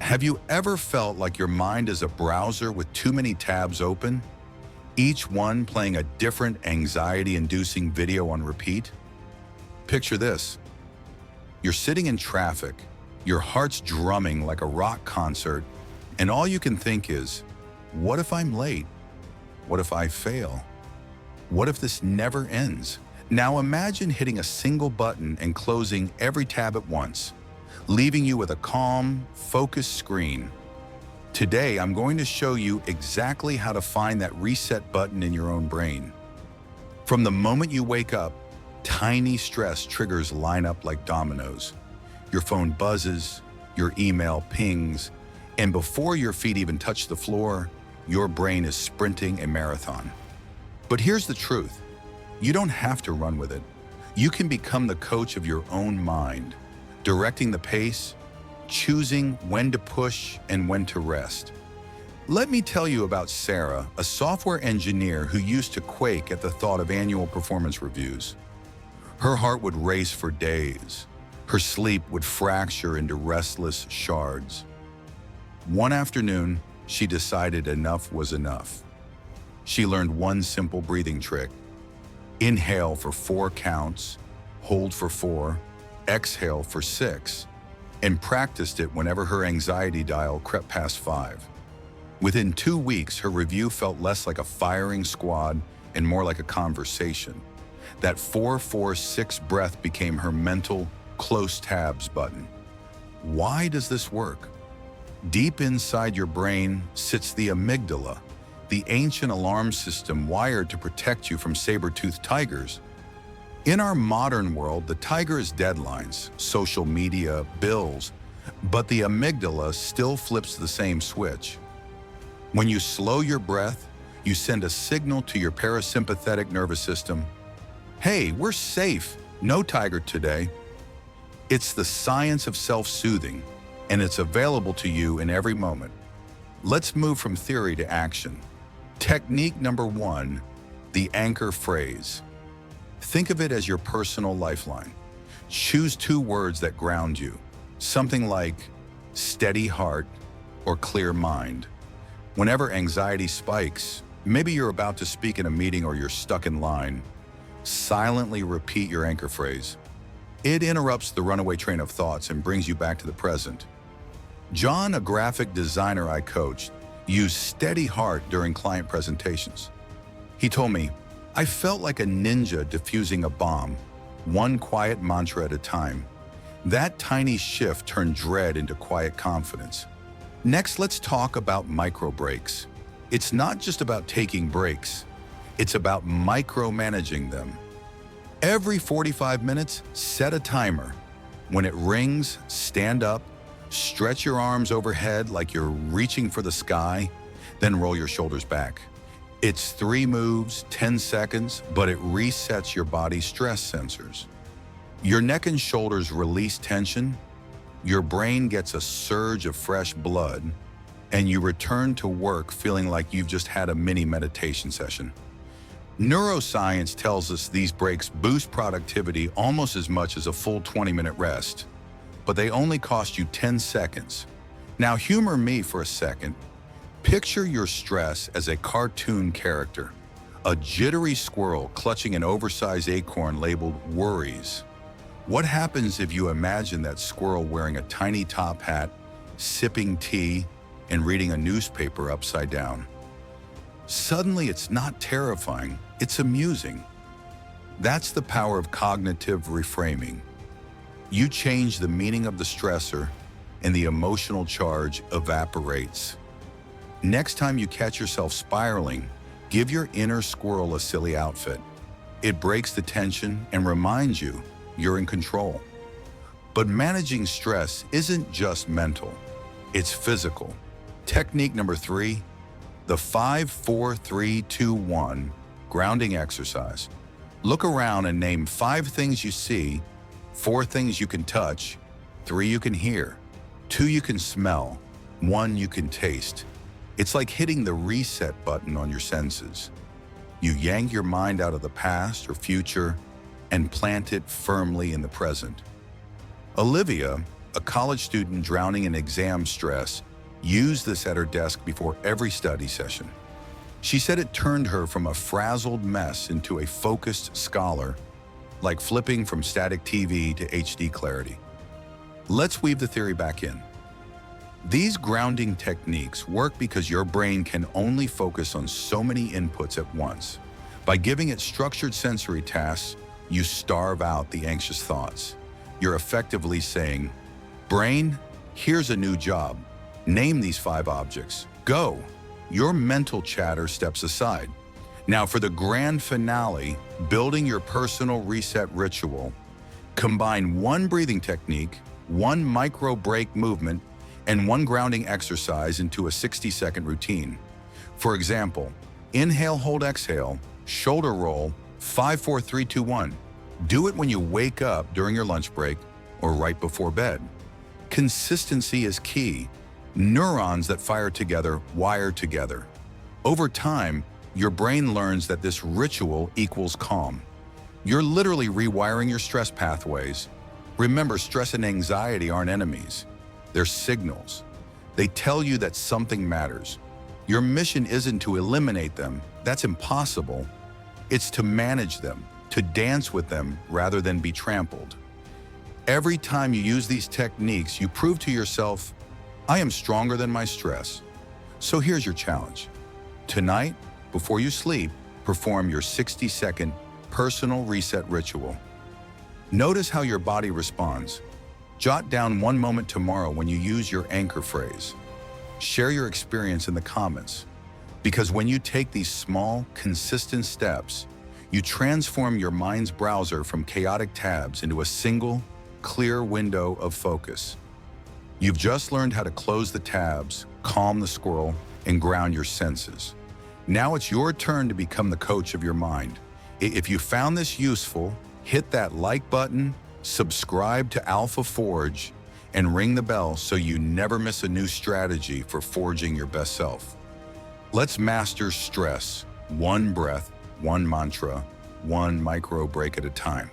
Have you ever felt like your mind is a browser with too many tabs open, each one playing a different anxiety-inducing video on repeat? Picture this. You're sitting in traffic, your heart's drumming like a rock concert, and all you can think is, what if I'm late? What if I fail? What if this never ends? Now imagine hitting a single button and closing every tab at once, leaving you with a calm, focused screen. Today, I'm going to show you exactly how to find that reset button in your own brain. From the moment you wake up, tiny stress triggers line up like dominoes. Your phone buzzes, your email pings, and before your feet even touch the floor, your brain is sprinting a marathon. But here's the truth. You don't have to run with it. You can become the coach of your own mind, directing the pace, choosing when to push and when to rest. Let me tell you about Sarah, a software engineer who used to quake at the thought of annual performance reviews. Her heart would race for days. Her sleep would fracture into restless shards. One afternoon, she decided enough was enough. She learned one simple breathing trick. Inhale for 4 counts, hold for 4, exhale for 6, and practiced it whenever her anxiety dial crept past 5. Within 2 weeks, her review felt less like a firing squad and more like a conversation. That 4-4-6 breath became her mental close tabs button. Why does this work? Deep inside your brain sits the amygdala, the ancient alarm system wired to protect you from saber-toothed tigers. In our modern world, the tiger is deadlines, social media, bills, but the amygdala still flips the same switch. When you slow your breath, you send a signal to your parasympathetic nervous system. Hey, we're safe, no tiger today. It's the science of self-soothing, and it's available to you in every moment. Let's move from theory to action. Technique number 1, the anchor phrase. Think of it as your personal lifeline. Choose 2 words that ground you, something like steady heart or clear mind. Whenever anxiety spikes, maybe you're about to speak in a meeting or you're stuck in line, silently repeat your anchor phrase. It interrupts the runaway train of thoughts and brings you back to the present. John, a graphic designer I coached, used steady heart during client presentations. He told me, I felt like a ninja defusing a bomb, one quiet mantra at a time. That tiny shift turned dread into quiet confidence. Next, let's talk about micro breaks. It's not just about taking breaks. It's about micromanaging them. Every 45 minutes, set a timer. When it rings, stand up, stretch your arms overhead like you're reaching for the sky, then roll your shoulders back. It's 3 moves, 10 seconds, but it resets your body's stress sensors. Your neck and shoulders release tension, your brain gets a surge of fresh blood, and you return to work feeling like you've just had a mini meditation session. Neuroscience tells us these breaks boost productivity almost as much as a full 20-minute rest, but they only cost you 10 seconds. Now humor me for a second. Picture your stress as a cartoon character, a jittery squirrel clutching an oversized acorn labeled worries. What happens if you imagine that squirrel wearing a tiny top hat, sipping tea, and reading a newspaper upside down? Suddenly, it's not terrifying, it's amusing. That's the power of cognitive reframing. You change the meaning of the stressor, and the emotional charge evaporates. Next time you catch yourself spiraling, give your inner squirrel a silly outfit. It breaks the tension and reminds you you're in control. But managing stress isn't just mental, it's physical. Technique number 3, the 5-4-3-2-1 grounding exercise. Look around and name 5 things you see, 4 things you can touch, 3 you can hear, 2 you can smell, 1 you can taste. It's like hitting the reset button on your senses. You yank your mind out of the past or future and plant it firmly in the present. Olivia, a college student drowning in exam stress, used this at her desk before every study session. She said it turned her from a frazzled mess into a focused scholar, like flipping from static TV to HD clarity. Let's weave the theory back in. These grounding techniques work because your brain can only focus on so many inputs at once. By giving it structured sensory tasks, you starve out the anxious thoughts. You're effectively saying, "Brain, here's a new job. Name these 5 objects. Go." Your mental chatter steps aside. Now for the grand finale, building your personal reset ritual, combine 1 breathing technique, 1 micro break movement, and 1 grounding exercise into a 60-second routine. For example, inhale, hold, exhale, shoulder roll, 5, 4, 3, 2, 1. Do it when you wake up during your lunch break or right before bed. Consistency is key. Neurons that fire together wire together. Over time, your brain learns that this ritual equals calm. You're literally rewiring your stress pathways. Remember, stress and anxiety aren't enemies. They're signals. They tell you that something matters. Your mission isn't to eliminate them. That's impossible. It's to manage them, to dance with them rather than be trampled. Every time you use these techniques, you prove to yourself, I am stronger than my stress. So here's your challenge. Tonight, before you sleep, perform your 60-second personal reset ritual. Notice how your body responds. Jot down 1 moment tomorrow when you use your anchor phrase. Share your experience in the comments. Because when you take these small, consistent steps, you transform your mind's browser from chaotic tabs into a single, clear window of focus. You've just learned how to close the tabs, calm the squirrel, and ground your senses. Now it's your turn to become the coach of your mind. If you found this useful, hit that like button, subscribe to Alpha Forge, and ring the bell so you never miss a new strategy for forging your best self. Let's master stress, 1 breath, 1 mantra, 1 micro break at a time.